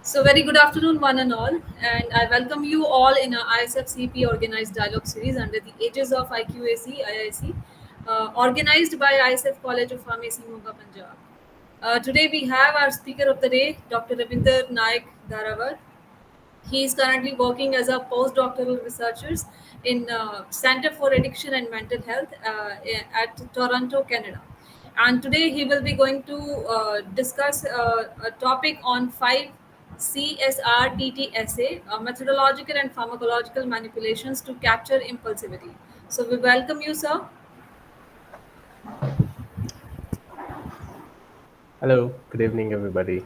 So, very good afternoon, one and all, and I welcome you all in our ISFCP organized dialogue series under the Aegis of IQAC-IIC, organized by ISF College of Pharmacy, Moga, Punjab. Today, we have our speaker of the day, Dr. Ravinder Naik Dharavar. He is currently working as a postdoctoral researcher in Center for Addiction and Mental Health at Toronto, Canada. And today he will be going to discuss a topic on 5 CSRTT methodological and pharmacological manipulations to capture impulsivity. So we welcome you, sir. Hello, good evening, everybody.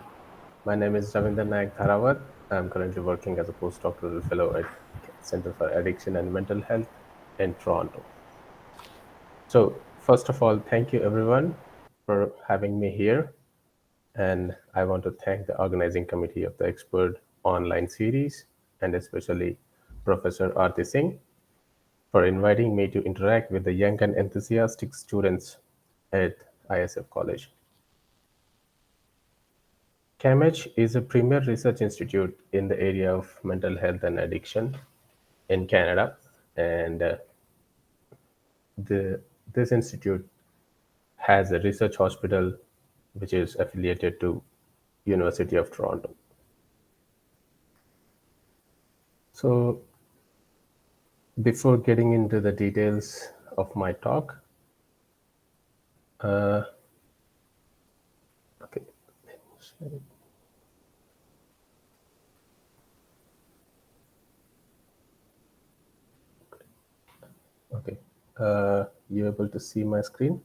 My name is Ravinder Naik Dharavat. I'm currently working as a postdoctoral fellow at Center for Addiction and Mental Health in Toronto. So, first of all, thank you everyone for having me here. And I want to thank the organizing committee of the expert online series and especially Professor Aarti Singh for inviting me to interact with the young and enthusiastic students at ISF College. CAMH is a premier research institute in the area of mental health and addiction in Canada, and this institute has a research hospital which is affiliated to University of Toronto. So, before getting into the details of my talk, okay, okay, you able to see my screen?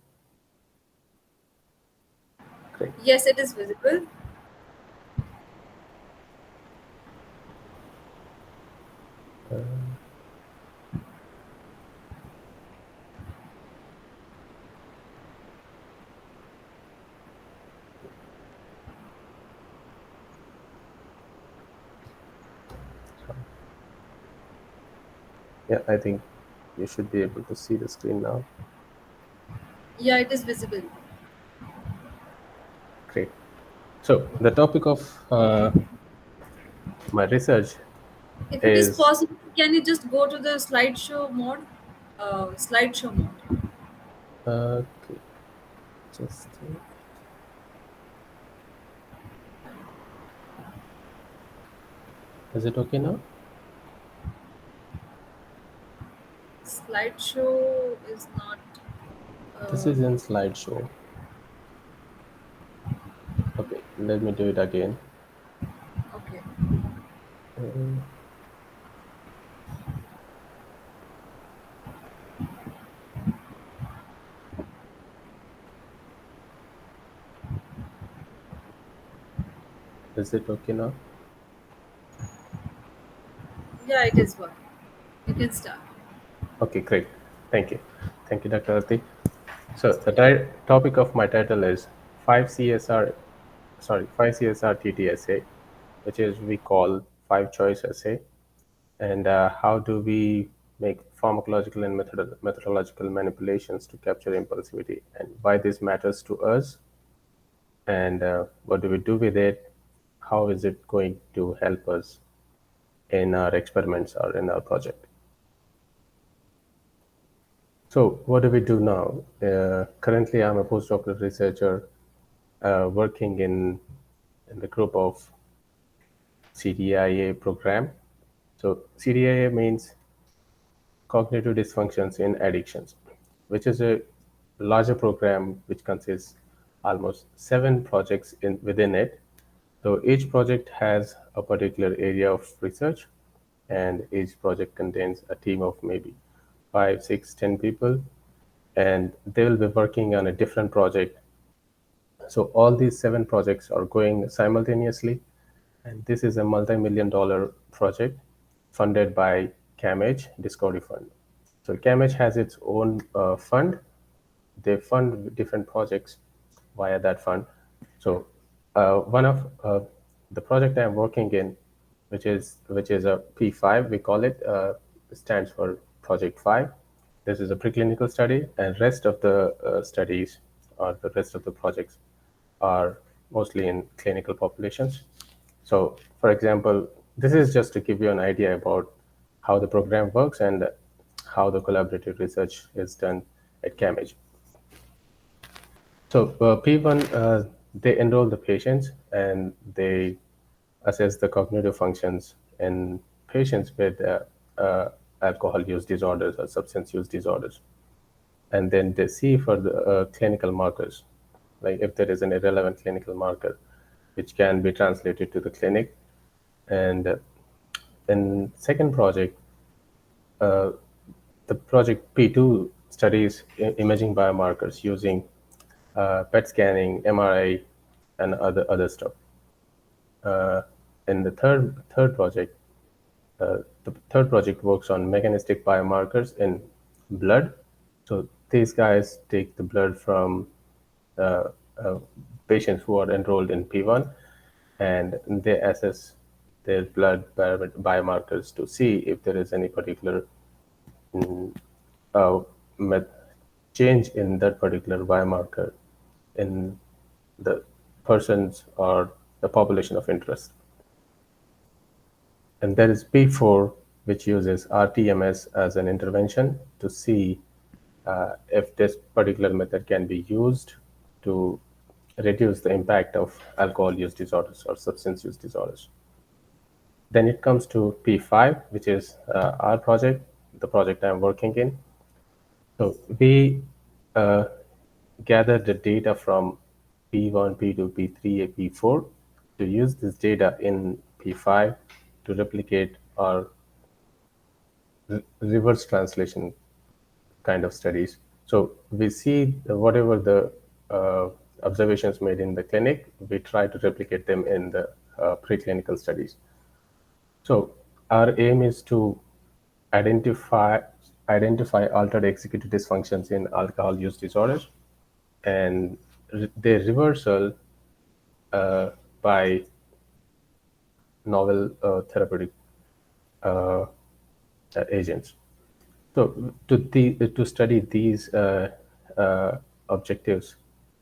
Great. Yes, it is visible. Yeah, I think you should be able to see the screen now. Yeah, it is visible. Great. So the topic of my research If it is is possible, can you just go to the slideshow mode? Slideshow mode. okay. Just is it okay now? Slideshow is not. This Uh, is in slideshow. Okay, let me do it again. okay. Uh, is it okay now? Yeah, it is one. You can start. Okay, great. Thank you, Dr. Ati. So the topic of my title is 5 TTSA, which is we call 5 choice assay, and how do we make pharmacological and methodological manipulations to capture impulsivity, and why this matters to us, and what do we do with it, how is it going to help us in our experiments or in our project. So what do we do now? Currently, I'm a postdoctoral researcher working in the group of CDA program. So CDA means cognitive dysfunctions in addictions, which is a larger program which consists almost 7 projects within it. So each project has a particular area of research, and each project contains a team of maybe 5, 6, 10 people, and they will be working on a different project. So all these 7 projects are going simultaneously, and this is a multi-million-dollar project funded by CAMH Discovery Fund. So CAMH has its own fund. They fund different projects via that fund. So one of the project I'm working in, which is a P5, we call it, stands for Project 5. This is a preclinical study, and rest of the studies or the rest of the projects are mostly in clinical populations. So For example, this is just to give you an idea about how the program works and how the collaborative research is done at CAMH. So P1, they enroll the patients and they assess the cognitive functions in patients with alcohol use disorders or substance use disorders. And then they see for the clinical markers, like if there is an irrelevant clinical marker, which can be translated to the clinic. And in second project, the project P2 studies imaging biomarkers using PET scanning, MRI, and other stuff. In the third project, the third project works on mechanistic biomarkers in blood. So these guys take the blood from uh, uh, patients who are enrolled in P1, and they assess their blood biomarkers to see if there is any particular uh, change in that particular biomarker in the persons or the population of interest. And there is P4, which uses RTMS as an intervention to see if this particular method can be used to reduce the impact of alcohol use disorders or substance use disorders. Then it comes to P5, which is our project, the project I'm working in. So we uh, gather the data from P1, P2, P3, and P4 to use this data in P5 to replicate our reverse translation kind of studies. So we see whatever the observations made in the clinic, we try to replicate them in the preclinical studies. So our aim is to identify altered executive dysfunctions in alcohol use disorders and their reversal by novel therapeutic uh, agents. So to study these objectives,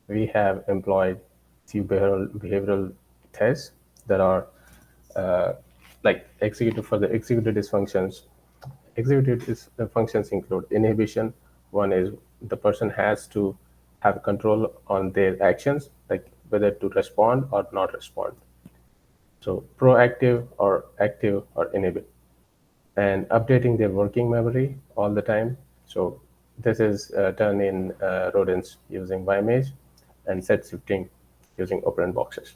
we have employed few behavioral tests that are like executive for the executive dysfunctions. Executive functions include inhibition. One is the person has to have control on their actions, like whether to respond or not respond. So proactive or active or inhibit, and updating their working memory all the time. So this is done in rodents using YMAGE and set shifting using operand boxes.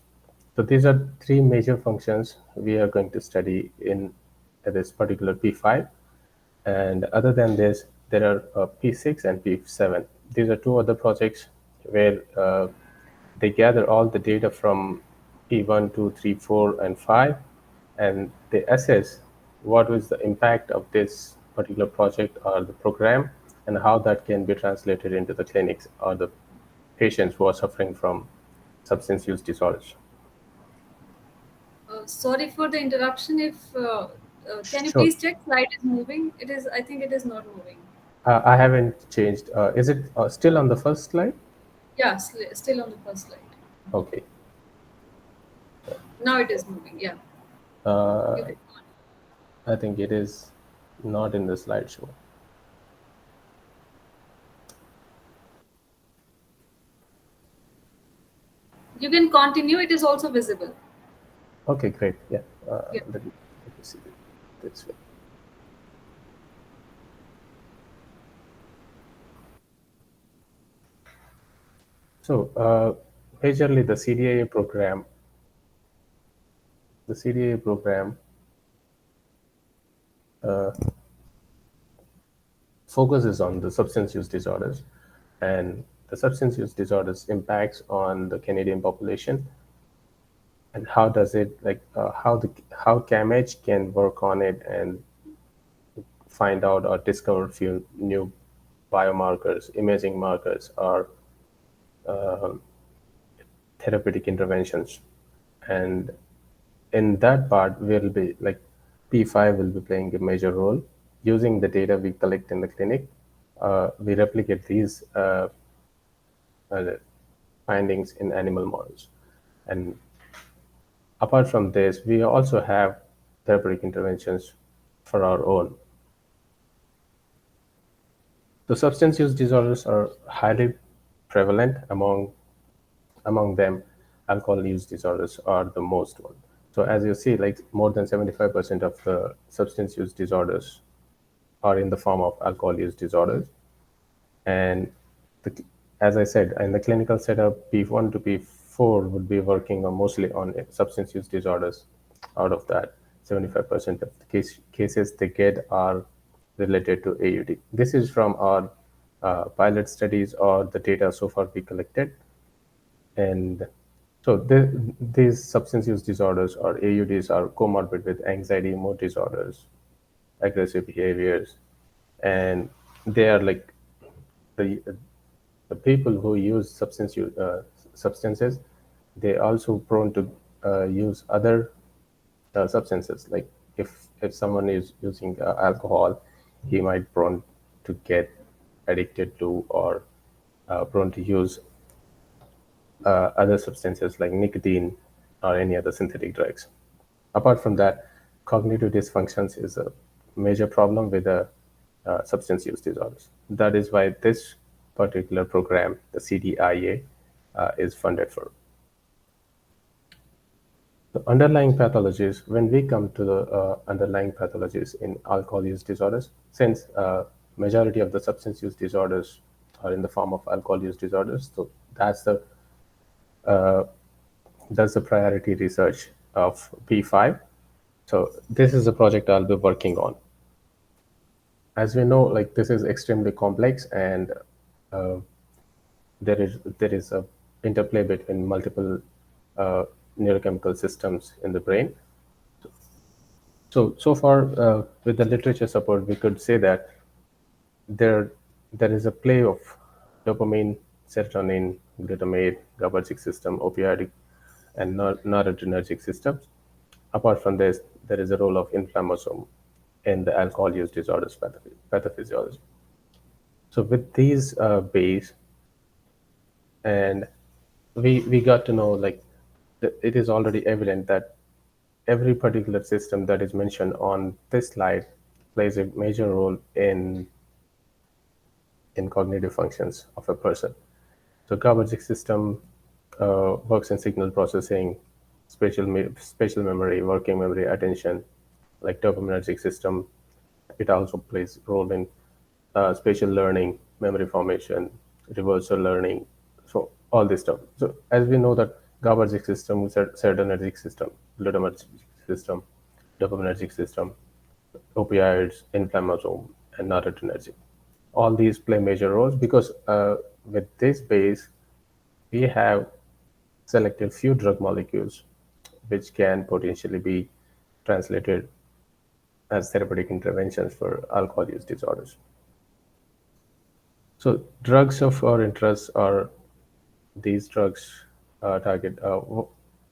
So these are three major functions we are going to study in this particular P5. And other than this, there are P6 and P7. These are two other projects where they gather all the data from P1, 2, 3, 4, and 5, and they assess what was the impact of this particular project or the program and how that can be translated into the clinics or the patients who are suffering from substance use disorders. Sorry for the interruption. If can you Sure. please check slide is moving? It is. I think it is not moving. I haven't changed. Is it still on the first slide? Yeah, still on the first slide. Okay. Now it is moving. Yeah, you Uh, can. I think it is not in the slideshow. You can continue. It is also visible. Okay, great. Yeah. Yeah. Let me see it this way. So, majorly the CDA program focuses on the substance use disorders, and the substance use disorders impacts on the Canadian population, and how does it how CAMH can work on it and find out or discover few new biomarkers, imaging markers, or therapeutic interventions. And in that part, we'll be like P5 will be playing a major role. Using the data we collect in the clinic, we replicate these uh, findings in animal models. And Apart from this, we also have therapeutic interventions for our own. The substance use disorders are highly prevalent. Among them, alcohol use disorders are the most one. So as you see, like more than 75% of the substance use disorders are in the form of alcohol use disorders. And the, as I said, in the clinical setup, P1 to P4 would be working on mostly on substance use disorders. Out of that, 75% of the cases they get are related to AUD. This is from our pilot studies or the data so far we collected. And so these substance use disorders or AUDs are comorbid with anxiety, mood disorders, aggressive behaviors, and they are like the the people who use substances. They also prone to use other substances. Like if someone is using alcohol, he might prone to get addicted to or prone to use other substances like nicotine or any other synthetic drugs. Apart from that, cognitive dysfunctions is a major problem with the substance use disorders. That is why this particular program, the CDIA, is funded for. The underlying pathologies, when we come to the underlying pathologies in alcohol use disorders, since majority of the substance use disorders are in the form of alcohol use disorders, so uh, that's the priority research of P5. So this is the project I'll be working on. As we know, like this is extremely complex, and uh, there is a interplay between multiple uh, neurochemical systems in the brain. So far, with the literature support, we could say that there there is a play of dopamine, serotonin, glutamate, GABAergic system, opioid, and noradrenergic systems. Apart from this, there is a role of inflammasome in the alcohol use disorders pathophysiology. So with these base, and we got to know like it is already evident that every particular system that is mentioned on this slide plays a major role in cognitive functions of a person. So GABAergic system works in signal processing, spatial memory, working memory, attention. Like dopaminergic system, it also plays a role in spatial learning, memory formation, reversal learning. So all this stuff. So as we know that GABAergic system, serotonergic system, glutamatergic system, dopaminergic system, opioids, inflammasome, and noradrenergic. All these play major roles because with this base, we have selected few drug molecules which can potentially be translated as therapeutic interventions for alcohol use disorders. So drugs of our interest are these drugs target.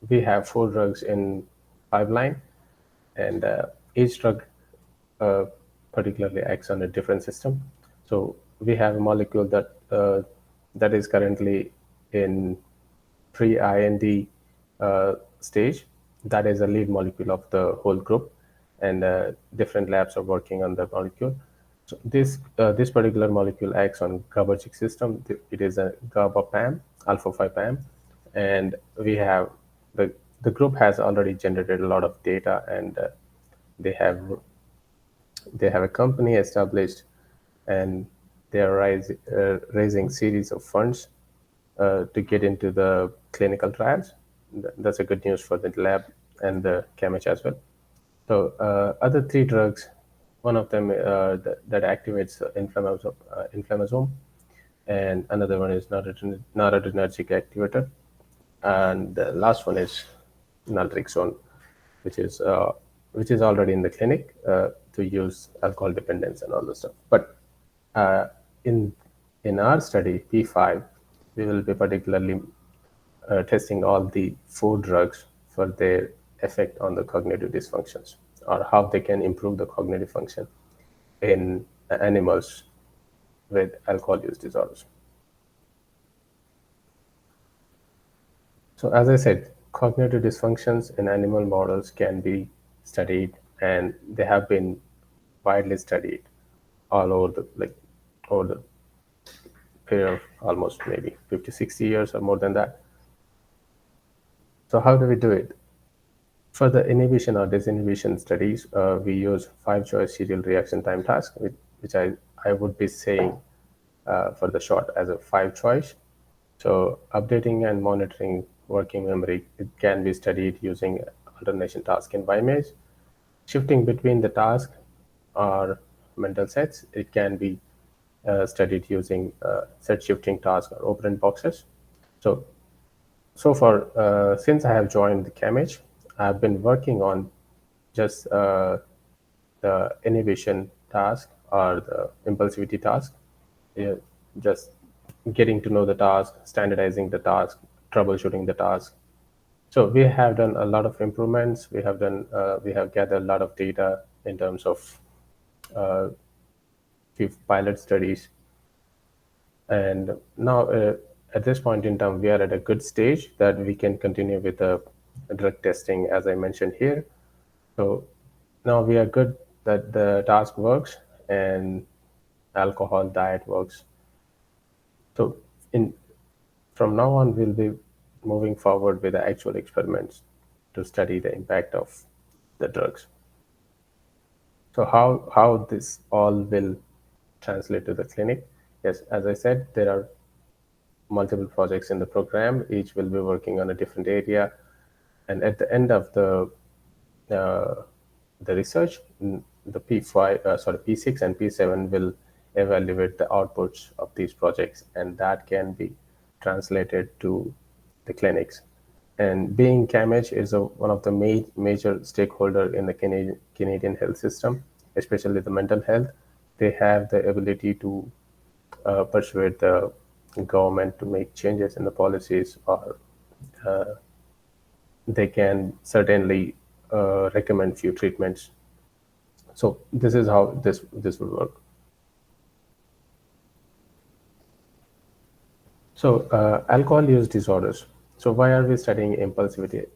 We have 4 drugs in pipeline, and each drug uh, particularly acts on a different system. So we have a molecule that is currently in pre-IND stage. That is a lead molecule of the whole group, and different labs are working on the molecule. So this particular molecule acts on GABAergic system. It is a GABA PAM, alpha 5 PAM, and we have the group has already generated a lot of data, and they have they have a company established, and they are raising series of funds to get into the clinical trials. That's a good news for the lab and the CAMH as well. So other 3 drugs, one of them that activates inflammasome, and another one is noradrenergic activator, and the last one is naltrexone, which is uh, which is already in the clinic to use alcohol dependence and all this stuff. But uh, in in our study P5, we will be particularly testing all the 4 drugs for their effect on the cognitive dysfunctions or how they can improve the cognitive function in animals with alcohol use disorders. So as I said, cognitive dysfunctions in animal models can be studied, and they have been widely studied all over the period of almost maybe 50, 60 years or more than that. So how do we do it? For the inhibition or disinhibition studies, we use five-choice serial reaction time task, which I would be saying for the short as a five-choice. So updating and monitoring working memory, it can be studied using alternation task in YMAGE. Shifting between the task or mental sets, it can be studied using set shifting task or operand boxes. So so far, since I have joined the CAMH, I've been working on just the inhibition task or the impulsivity task. Yeah, just getting to know the task, standardizing the task, troubleshooting the task. So we have done a lot of improvements. We have gathered a lot of data in terms of uh, few pilot studies, and now at this point in time, we are at a good stage that we can continue with the drug testing, as I mentioned here. So now we are good that the task works and alcohol diet works. So in from now on, we'll be moving forward with the actual experiments to study the impact of the drugs. So how this all will translate to the clinic? Yes, as I said, there are multiple projects in the program. Each will be working on a different area, and at the end of uh, the research, the P6 and P7 will evaluate the outputs of these projects, and that can be translated to the clinics. And being CAMH is one of the major stakeholder in the Canadian health system, especially the mental health. They have the ability to persuade the government to make changes in the policies, or they can certainly recommend few treatments. So this is how this will work. So alcohol use disorders. So why are we studying impulsivity?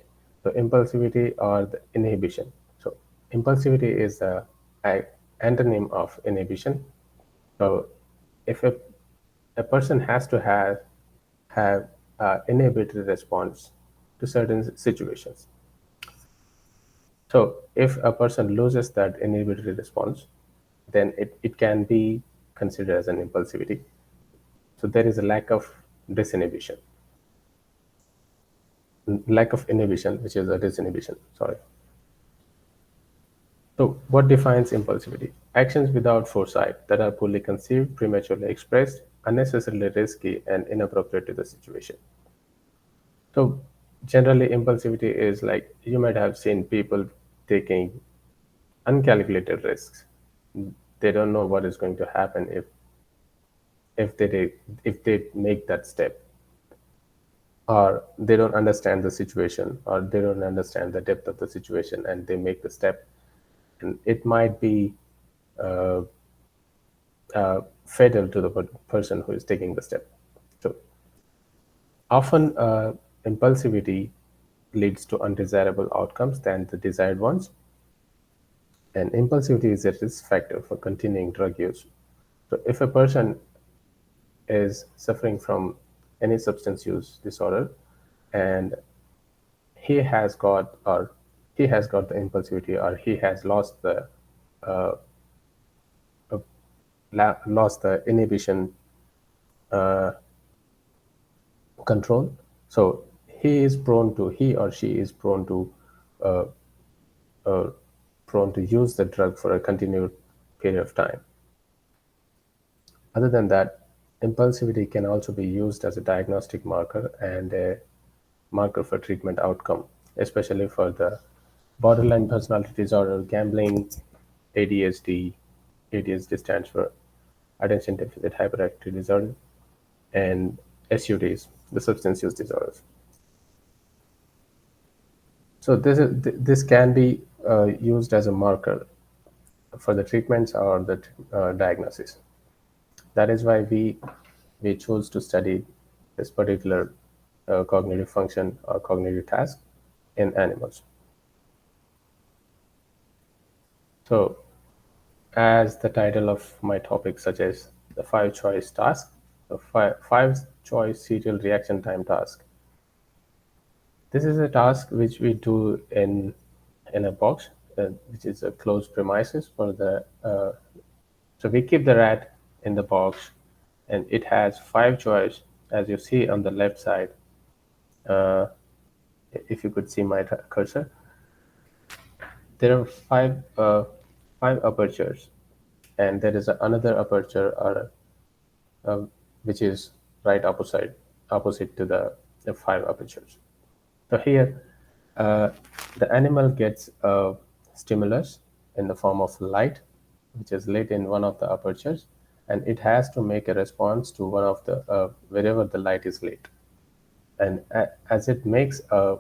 So impulsivity or the inhibition. So impulsivity is a antonym of inhibition. So if a person has to have inhibitory response to certain situations. So if a person loses that inhibitory response, then it can be considered as an impulsivity. So there is a lack of inhibition, which is a disinhibition. Sorry. So what defines impulsivity? Actions without foresight that are poorly conceived, prematurely expressed, unnecessarily risky, and inappropriate to the situation. So generally, impulsivity is like you might have seen people taking uncalculated risks. They don't know what is going to happen if they make that step, or they don't understand the situation, or they don't understand the depth of the situation, and they make the step, and it might be uh, fatal to the person who is taking the step. So often impulsivity leads to undesirable outcomes than the desired ones, and impulsivity is a risk factor for continuing drug use. So if a person is suffering from any substance use disorder, and he has got or he has got the impulsivity, or he has lost the uh, lost the inhibition control, so he or she is uh, uh, prone to use the drug for a continued period of time. Other than that, impulsivity can also be used as a diagnostic marker and a marker for treatment outcome, especially for the borderline personality disorder, gambling, ADHD. ADHD stands for attention deficit hyperactivity disorder, and SUDs, the substance use disorders. So this can be used as a marker for the treatments or the diagnosis. That is why we chose to study this particular. cognitive function or cognitive task in animals. So, as the title of my topic suggests, the five choice task, the five choice serial reaction time task. This is a task which we do in a box, which is a closed premises for the. So we keep the rat in the box, and it has five choice, as you see on the left side. Uh, if you could see my cursor, there are five apertures, and there is another aperture or which is right opposite to the five apertures. So here, uh, the animal gets a stimulus in the form of light, which is lit in one of the apertures, and it has to make a response to one of the wherever the light is lit. And as it makes a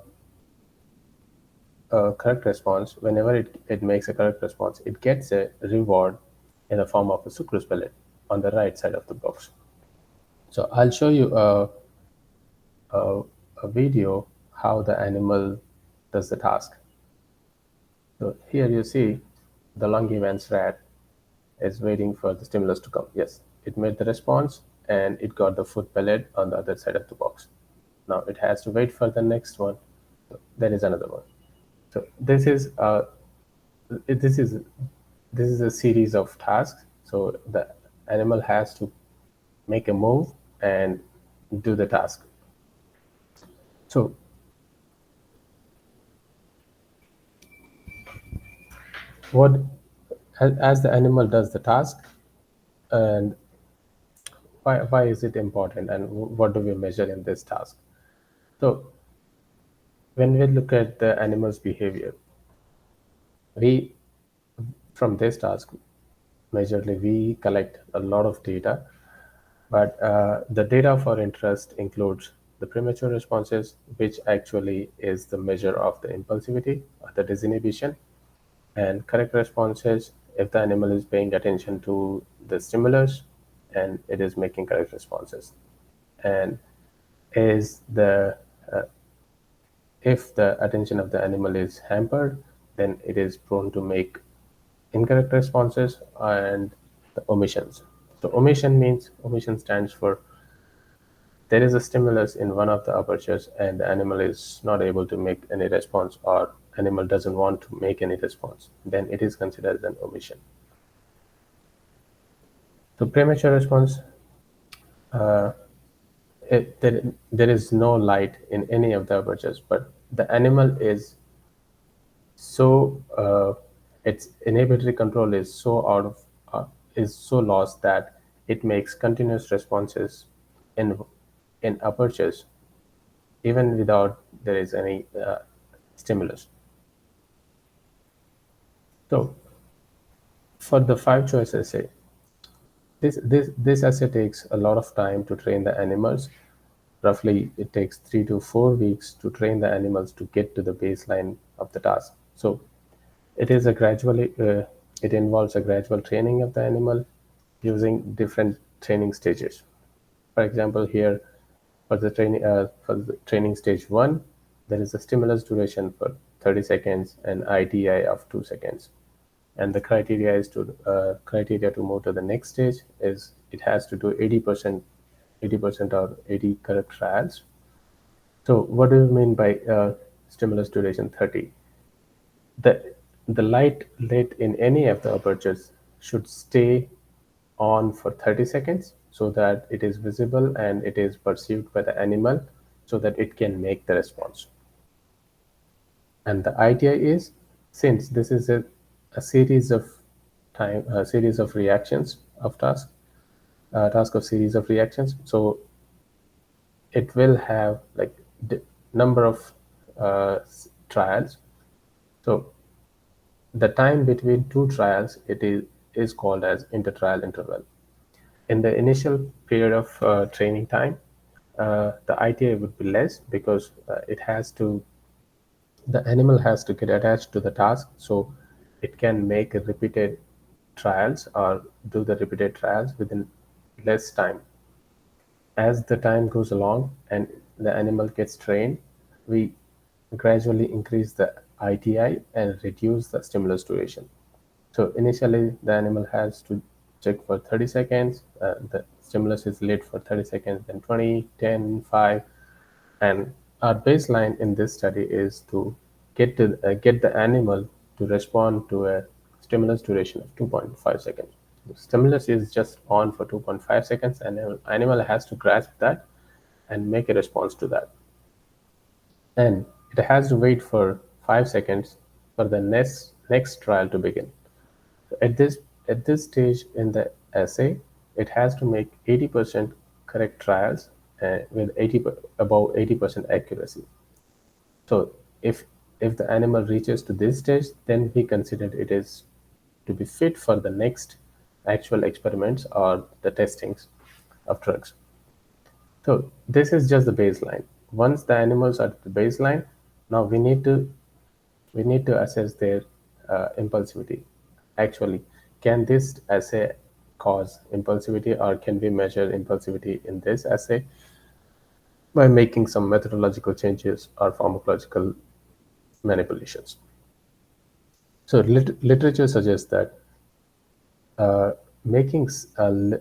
correct response, whenever it makes a correct response, it gets a reward in the form of a sucrose pellet on the right side of the box. So I'll show you a, a video how the animal does the task. So here you see the Longevance rat is waiting for the stimulus to come. Yes, it made the response and it got the food pellet on the other side of the box. Now it has to wait for the next one. So there is another one. So this is this is a series of tasks. So the animal has to make a move and do the task. So what as the animal does the task, and why is it important, and what do we measure in this task? So when we look at the animal's behavior, we from this task majorly we collect a lot of data, but the data of our interest includes the premature responses, which actually is the measure of the impulsivity or the disinhibition, and correct responses if the animal is paying attention to the stimulus and it is making correct responses, and is the if the attention of the animal is hampered, then it is prone to make incorrect responses and the omissions. So omission stands for there is a stimulus in one of the apertures and the animal is not able to make any response, or animal doesn't want to make any response, then it is considered an omission. So premature response, there is no light in any of the apertures, but the animal is so its inhibitory control is so out of is so lost that it makes continuous responses in apertures even without there is any stimulus. So for the five choice assay, this assay takes a lot of time to train the animals. Roughly, it takes 3 to 4 weeks to train the animals to get to the baseline of the task. So it is a gradually it involves a gradual training of the animal using different training stages. For example, here for the training stage 1, there is a stimulus duration for 30 seconds and ITI of 2 seconds. And the criteria to move to the next stage is it has to do 80% or 80 correct trials. So what do you mean by stimulus duration 30? The light lit in any of the apertures should stay on for 30 seconds so that it is visible and it is perceived by the animal so that it can make the response. And the idea is, since this is a series of a series of reactions of task of series of reactions, so it will have like number of trials. So the time between two trials is called as intertrial interval. In the initial period of training time, the ITA would be less because the animal has to get attached to the task, so it can make repeated trials or do the repeated trials within less time. As the time goes along and the animal gets trained, we gradually increase the ITI and reduce the stimulus duration. So initially, the animal has to check for 30 seconds. The stimulus is lit for 30 seconds, then 20, 10, 5. And our baseline in this study is to get the animal to respond to a stimulus duration of 2.5 seconds. The stimulus is just on for 2.5 seconds, and the animal has to grasp that and make a response to that. And it has to wait for 5 seconds for the next trial to begin. So at this stage in the assay, it has to make 80% correct trials with above 80% accuracy. So if the animal reaches to this stage, then we consider it is to be fit for the next actual experiments or the testings of drugs. So this is just the baseline. Once the animals are at the baseline, now we need to assess their impulsivity. Actually, can this assay cause impulsivity, or can we measure impulsivity in this assay by making some methodological changes or pharmacological manipulations? So literature suggests that uh, making a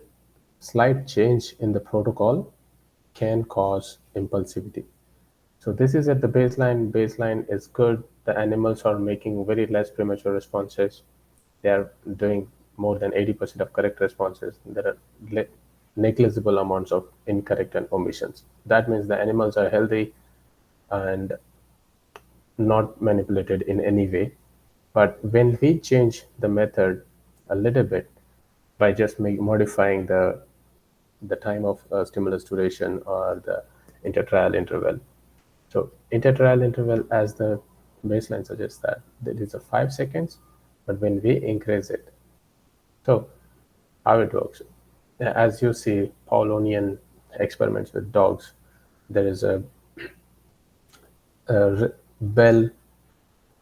slight change in the protocol can cause impulsivity. So this is at the baseline. Baseline is good. The animals are making very less premature responses. They are doing more than 80% of correct responses. There are negligible amounts of incorrect and omissions. That means the animals are healthy and not manipulated in any way. But when we change the method a little bit by just modifying the time of stimulus duration or the intertrial interval. So intertrial interval, as the baseline suggests, that is a 5 seconds, but when we increase it, so how it works, as you see Paulonian experiments with dogs, there is a bell,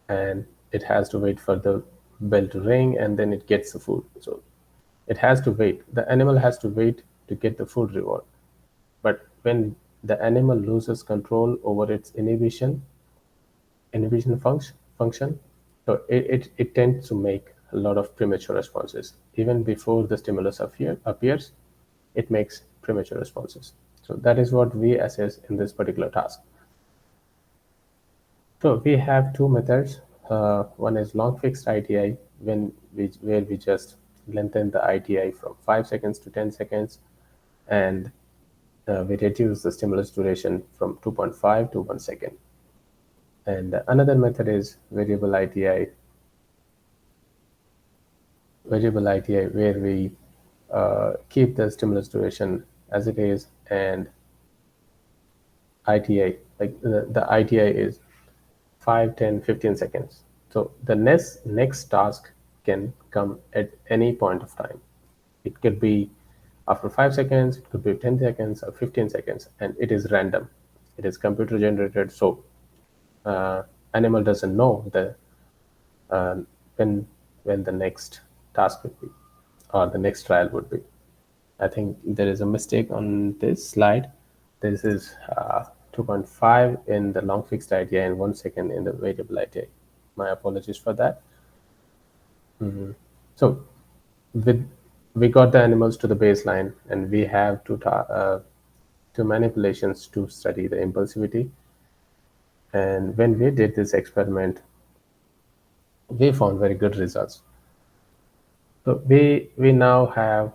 and it has to wait for the bell to ring, and then it gets the food. So it has to wait. The animal has to wait to get the food reward. But when the animal loses control over its inhibition function, so it tends to make a lot of premature responses. Even before the stimulus appears, it makes premature responses. So that is what we assess in this particular task. So we have two methods. One is long fixed ITI, where we just lengthen the ITI from 5 seconds to 10 seconds, and we reduce the stimulus duration from 2.5 to 1 second. And another method is variable ITI, where we keep the stimulus duration as it is, and ITI, like the ITI is 5, 10, 15 seconds. So the next task can come at any point of time. It could be after 5 seconds, it could be 10 seconds or 15 seconds, and it is random. It is computer generated, so animal doesn't know uh, when when the next task would be or the next trial would be. I think there is a mistake on this slide. This is 2.5 in the long fixed ITI and 1 second in the variable ITI. My apologies for that. So with we got the animals to the baseline, and we have two manipulations to study the impulsivity. And when we did this experiment, we found very good results. So we now have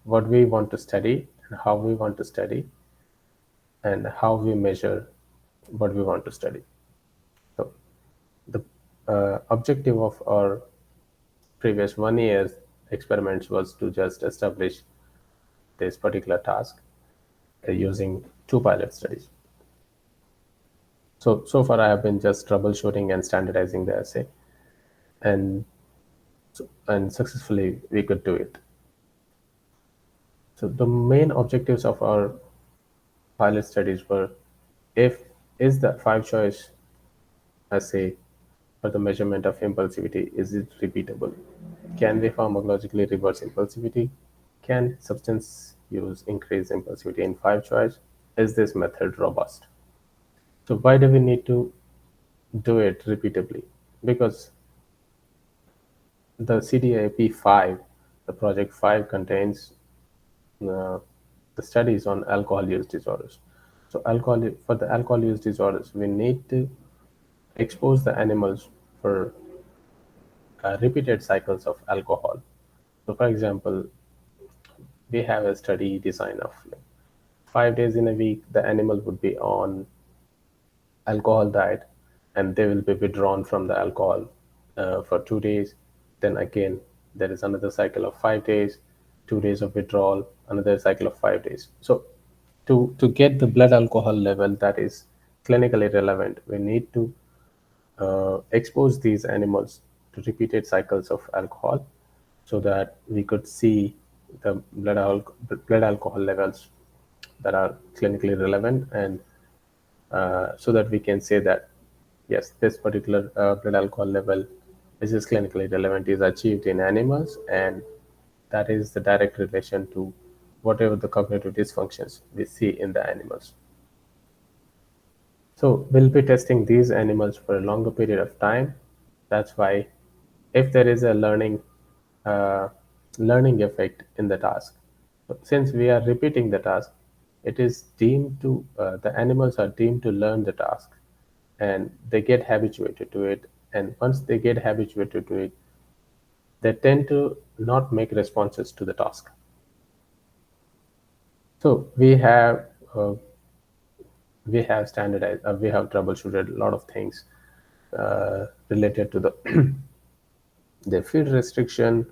what we want to study and how we want to study and how we measure what we want to study. So the objective of our previous 1 year experiments was to just establish this particular task using two pilot studies. So far I have been just troubleshooting and standardizing the assay, and successfully we could do it. So the main objectives of our pilot studies were: if is the 5 choice assay for the measurement of impulsivity, is it repeatable? Can we pharmacologically reverse impulsivity? Can substance use increase impulsivity in 5 choice? is this method robust? So why do we need to do it repeatedly? Because the CDA 5, the project 5 contains uh, the studies on alcohol use disorders. So for the alcohol use disorders, we need to expose the animals for repeated cycles of alcohol. So for example, we have a study design of 5 days in a week, the animal would be on alcohol diet, and they will be withdrawn from the alcohol for 2 days. Then again, there is another cycle of 5 days, 2 days of withdrawal, another cycle of 5 days. So to get the blood alcohol level that is clinically relevant, we need to expose these animals to repeated cycles of alcohol so that we could see the blood alcohol levels that are clinically relevant, and so that we can say that yes, this particular blood alcohol level which is clinically relevant is achieved in animals, and that is the direct relation to whatever the cognitive dysfunctions we see in the animals. So we'll be testing these animals for a longer period of time. That's why if there is a uh, learning effect in the task, since we are repeating the task, it is deemed to the animals are deemed to learn the task, and they get habituated to it. And once they get habituated to it, they tend to not make responses to the task. So uh, we have standardized, we have troubleshooted a lot of things related to the food restriction,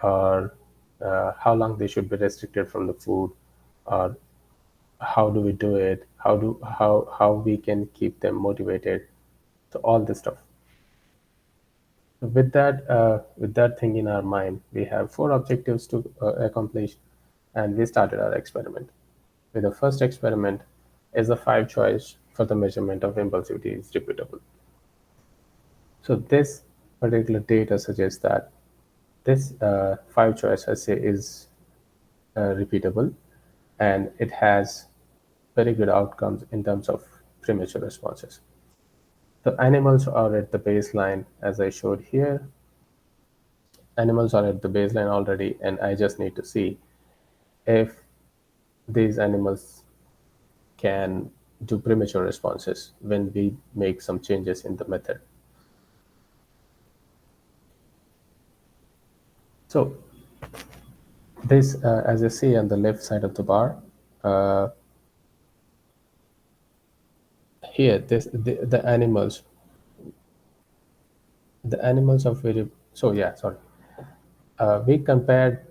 or how long they should be restricted from the food, or how do we do it, how we can keep them motivated. So all this stuff. With that thing in our mind, we have 4 objectives to accomplish, and we started our experiment. With the first experiment, is the 5 choice for the measurement of impulsivity is repeatable. So this particular data suggests that this 5 choice assay is repeatable, and it has very good outcomes in terms of premature responses. The animals are at the baseline, as I showed here. Animals are at the baseline already, and I just need to see if these animals can do premature responses when we make some changes in the method. So this, as you see on the left side of the bar, uh, here the animals are very, so yeah, sorry. We compared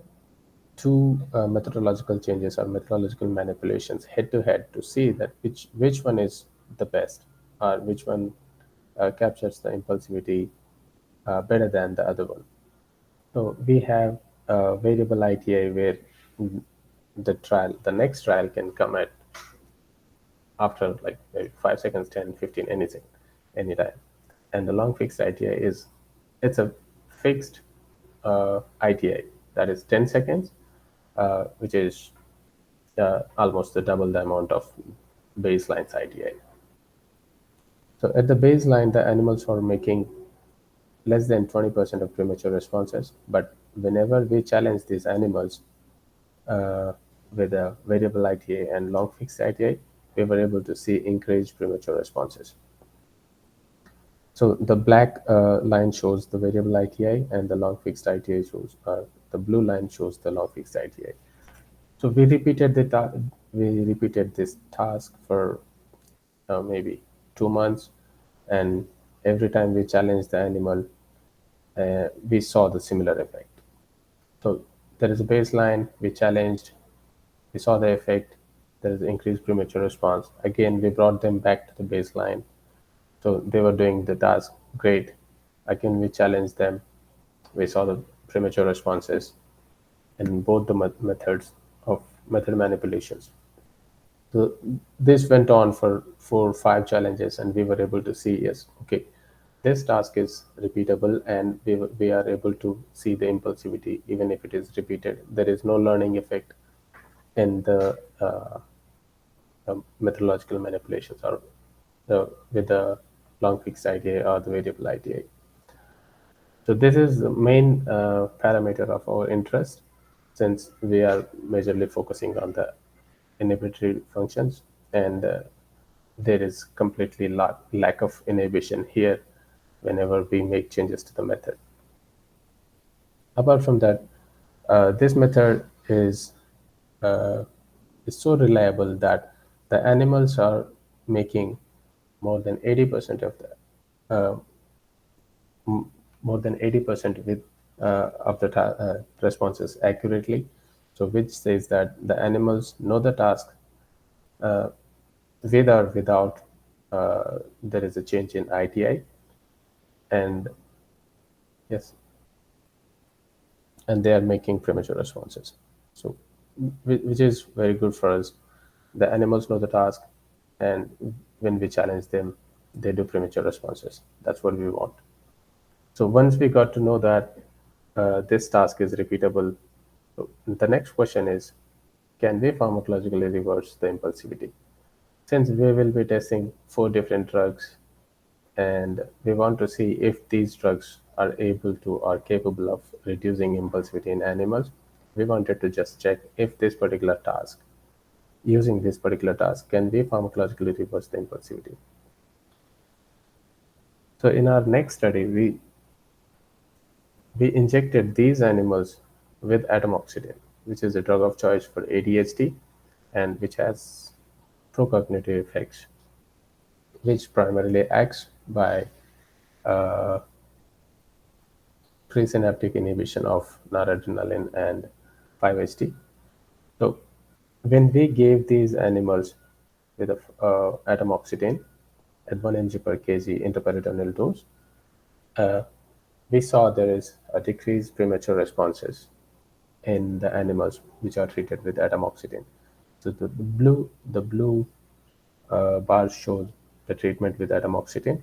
two methodological changes or methodological manipulations head to head to see that which one is the best, or which one captures the impulsivity better than the other one. So we have variable ITI where the next trial can come at after like maybe 5 seconds, 10, 15, anything, anytime. And the long fixed ITI is, it's a fixed ITI, that is 10 seconds, which is almost the double the amount of baseline's ITI. So at the baseline, the animals are making less than 20% of premature responses, but whenever we challenge these animals uh, with a variable ITA and long fixed ITA, we were able to see increased premature responses. So the black line shows the variable ITA, and the long fixed ITA shows, the blue line shows the long fixed ITA. So we repeated this task for maybe 2 months, and every time we challenged the animal, we saw the similar effect. So there is a baseline, we challenged, we saw the effect, there is increased premature response. Again, we brought them back to the baseline. So they were doing the task great. Again, we challenged them, we saw the premature responses in both the methods of method manipulations. So this went on for 4 or 5 challenges, and we were able to see, yes, okay, this task is repeatable, and we are able to see the impulsivity even if it is repeated. There is no learning effect in the methodological manipulations or with the long fixed ITA or the variable ITA. So this is the main parameter of our interest, since we are majorly focusing on the inhibitory functions, and there is completely lack of inhibition here whenever we make changes to the method. Apart from that, this method uh, is so reliable that the animals are making more than 80% of the more than 80% with of the responses accurately. So which says that the animals know the task uh, with or without there is a change in ITI. And yes, and they are making premature responses. So which is very good for us. The animals know the task, and when we challenge them, they do premature responses. That's what we want. So once we got to know that this task is repeatable, so the next question is, can we pharmacologically reverse the impulsivity? Since we will be testing 4 different drugs, and we want to see if these drugs are able to or capable of reducing impulsivity in animals, we wanted to just check if this particular task, using this particular task, can we pharmacologically reverse the impulsivity. So in our next study, we injected these animals with atomoxetine, which is a drug of choice for ADHD and which has procognitive effects, which primarily acts by uh, presynaptic inhibition of noradrenaline and 5-HT. So, when we gave these animals with atomoxetine at 1 mg per kg intraperitoneal dose, uh, we saw there is a decreased premature responses in the animals which are treated with atomoxetine. So the blue bars show the treatment with atomoxetine,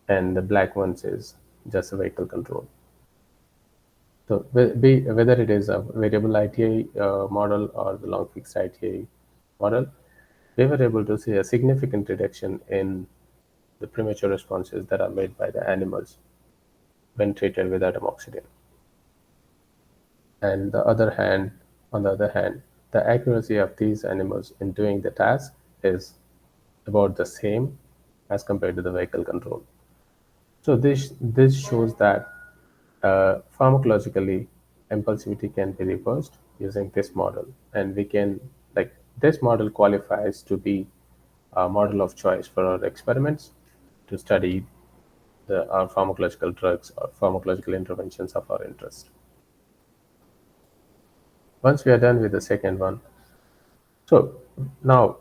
and the black ones is just a vehicle control. So whether it is a variable ITA model or the long fixed ITA model, we were able to see a significant reduction in the premature responses that are made by the animals when treated with atomoxetine. And on the other hand, the accuracy of these animals in doing the task is about the same as compared to the vehicle control. So this shows that pharmacologically impulsivity can be reversed using this model, and we can, like, this model qualifies to be a model of choice for our experiments to study our pharmacological drugs or pharmacological interventions of our interest. Once we are done with the second one, so now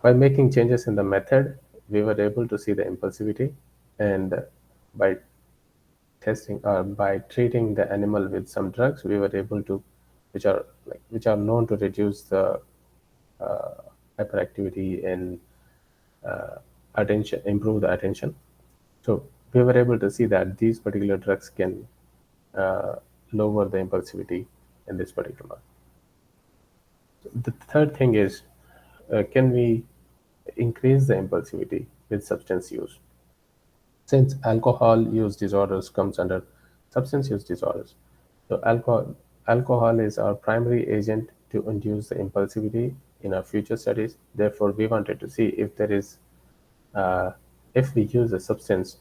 by making changes in the method, we were able to see the impulsivity, and by testing by treating the animal with some drugs, we were able to, which are known to reduce the uh, hyperactivity and attention, improve the attention. So we were able to see that these particular drugs can uh, lower the impulsivity in this particular. The third thing is, can we increase the impulsivity with substance use? Since alcohol use disorders comes under substance use disorders, so alcohol is our primary agent to induce the impulsivity in our future studies. Therefore, we wanted to see if there is if we use a substance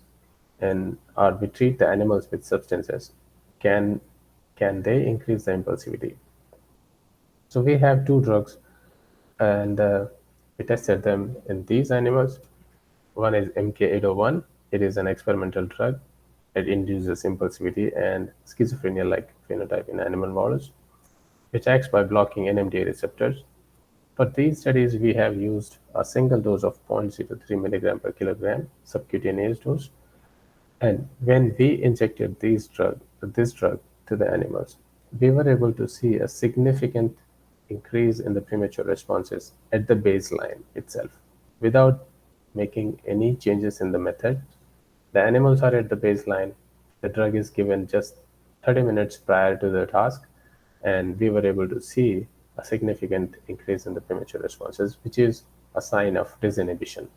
and or we treat the animals with substances, can can they increase the impulsivity? So we have 2 drugs, and we tested them in these animals. One is MK801. It is an experimental drug. It induces impulsivity and schizophrenia-like phenotype in animal models, which acts by blocking NMDA receptors. For these studies, we have used a single dose of 0.03 milligram per kilogram subcutaneous dose. And when we injected this drug to the animals, we were able to see a significant increase in the premature responses at the baseline itself without making any changes in the method. The animals are at the baseline. The drug is given just 30 minutes prior to the task, and we were able to see a significant increase in the premature responses, which is a sign of disinhibition.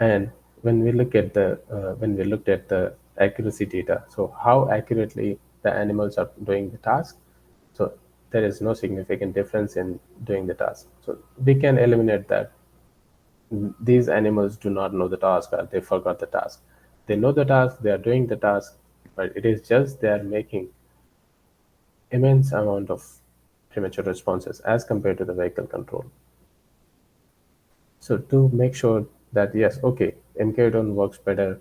And when we looked at the accuracy data, so how accurately the animals are doing the task, so there is no significant difference in doing the task. So we can eliminate that these animals do not know the task or they forgot the task. They know the task, they are doing the task, but it is just they are making immense amount of premature responses as compared to the vehicle control. So to make sure that yes, okay, MK1 works better,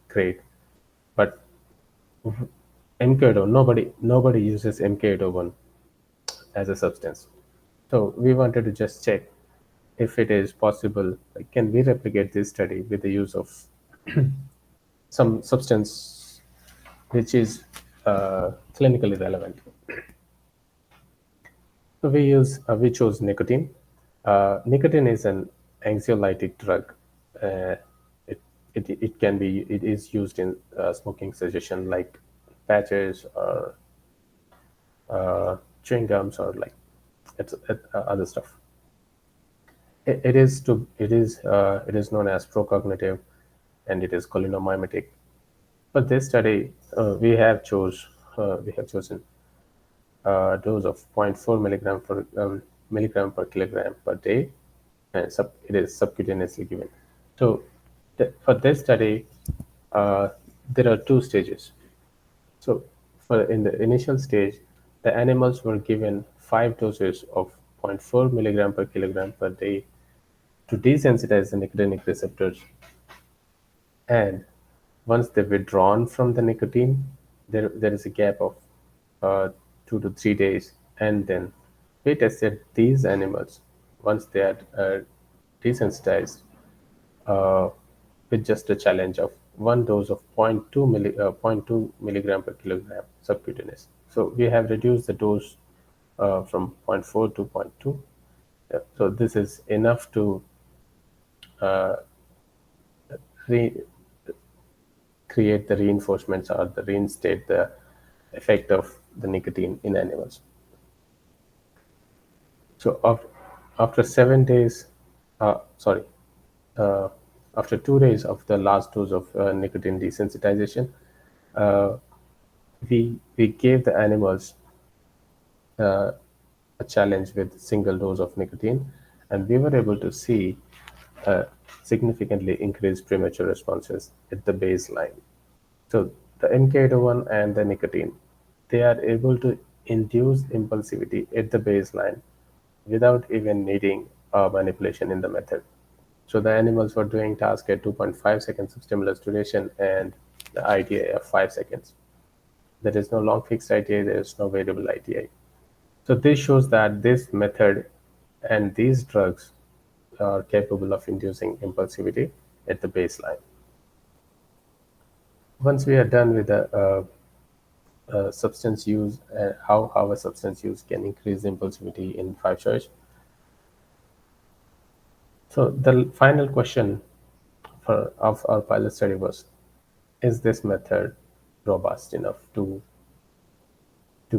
great, but MK1 nobody uses MK1 as a substance. So we wanted to just check if it is possible, like, can we replicate this study with the use of some substance which is clinically relevant. So we chose nicotine. Nicotine is an anxiolytic drug. Uh, it is used in smoking cessation, like patches or chewing gums or like other stuff. It is known as procognitive, and it is cholinomimetic. For this study, we have chosen a dose of zero point 0.4 milligram per kilogram per day, and it is subcutaneously given. So for this study, uh, there are two stages. So for in the initial stage, the animals were given 5 doses of zero point 0.4 milligram per kilogram per day to desensitize the nicotinic receptors. And once they've withdrawn from the nicotine, there is a gap of 2 to 3 days, and then we tested these animals once they are desensitized uh, with just a challenge of one dose of zero point 0.2 milligram per kilogram subcutaneous. So we have reduced the dose from zero point 0.4 to zero point 0.2. Yeah, so this is enough to re- create the reinforcements or the reinstate the effect of the nicotine in animals. So after 7 days, sorry, uh, after 2 days of the last dose of nicotine desensitization, uh, we gave the animals uh, a challenge with single dose of nicotine, and we were able to see significantly increased premature responses at the baseline. So the MK1 and the nicotine, they are able to induce impulsivity at the baseline without even needing manipulation in the method. So the animals were doing task at 2.5 seconds of stimulus duration and the ITA of 5 seconds. There is no long fixed ITA, there is no variable ITA. So this shows that this method and these drugs are capable of inducing impulsivity at the baseline. Once we are done with the substance use, how a substance use can increase impulsivity in 5 choice. So the final question of our pilot study was, is this method robust enough to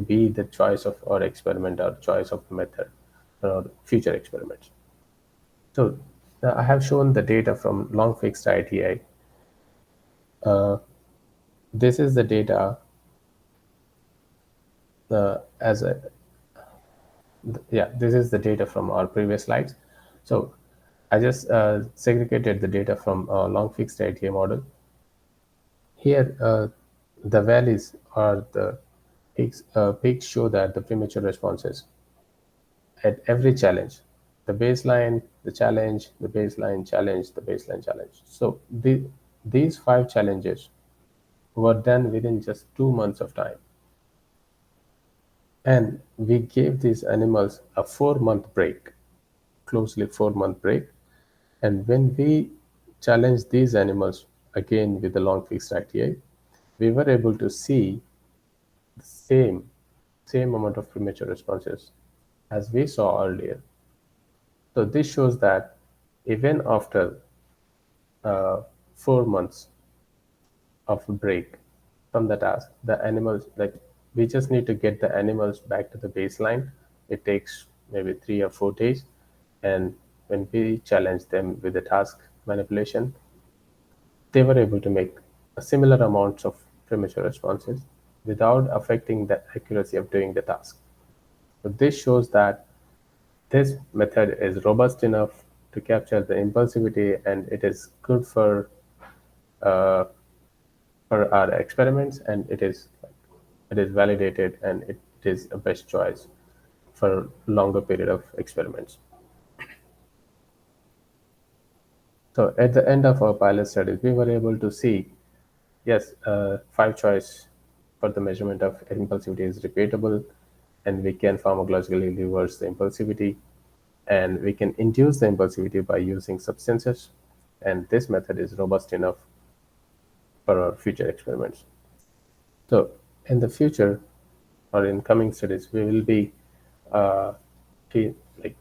be the choice of our experiment or choice of method for future experiments? So I have shown the data from long fixed ITI. This is the data as a yeah, this is the data from our previous slides. So I just segregated the data from a long fixed ITA model. Here, the valleys are the peaks. Peaks show that the premature responses at every challenge, the baseline, the challenge, the baseline challenge, the baseline challenge. So these 5 challenges were done within just 2 months of time. And we gave these animals a 4 month break, closely 4 month break. And when we challenged these animals again with the long fixed ITA, we were able to see the same amount of premature responses as we saw earlier. So this shows that even after 4 months of a break from the task, the animals, like, we just need to get the animals back to the baseline. It takes maybe 3 or 4 days. And when we challenge them with the task manipulation, they were able to make a similar amounts of premature responses without affecting the accuracy of doing the task. So this shows that this method is robust enough to capture the impulsivity, and it is good uh, for our experiments, and it is validated, and it is a best choice for longer period of experiments. So at the end of our pilot studies, we were able to see, yes, five choice for the measurement of impulsivity is repeatable, and we can pharmacologically reverse the impulsivity, and we can induce the impulsivity by using substances, and this method is robust enough for our future experiments. So in the future or in coming studies, we will be uh,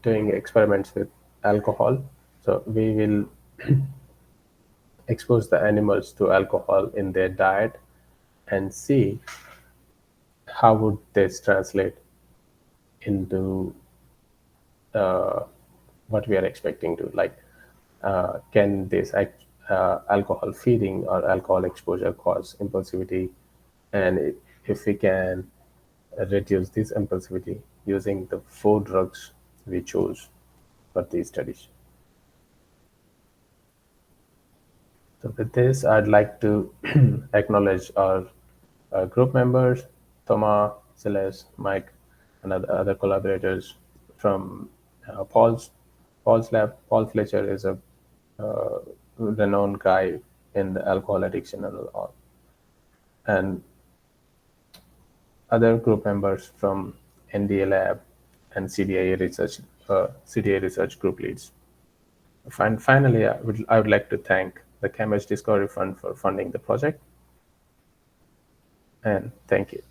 doing experiments with alcohol. So we will expose the animals to alcohol in their diet and see how would this translate into uh, what we are expecting to, like, can this alcohol feeding or alcohol exposure cause impulsivity, and if we can reduce this impulsivity using the four drugs we chose for these studies. So with this, I'd like to acknowledge our group members, Thomas, Celeste, Mike, and other collaborators from Paul's lab. Paul Fletcher is a renowned guy in the alcohol addiction and other group members from NDA lab and CDA research group leads. Finally, I would like to thank the CAMH Discovery Fund for funding the project, and thank you.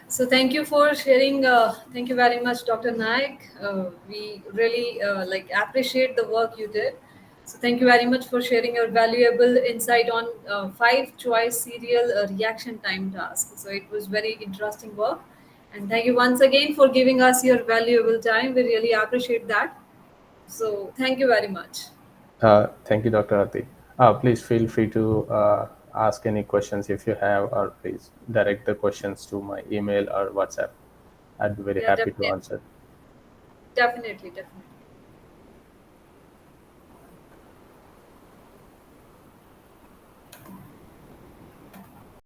So thank you for sharing. Thank you very much, Dr. Naik. We really appreciate the work you did. So thank you very much for sharing your valuable insight on five choice serial reaction time task. So it was very interesting work, and thank you once again for giving us your valuable time. We really appreciate that. So thank you very much. Thank you, Dr. Ati. Please feel free to ask any questions if you have, or please direct the questions to my email or WhatsApp. I'd be very Yeah, happy to definitely, answer. definitely, definitely.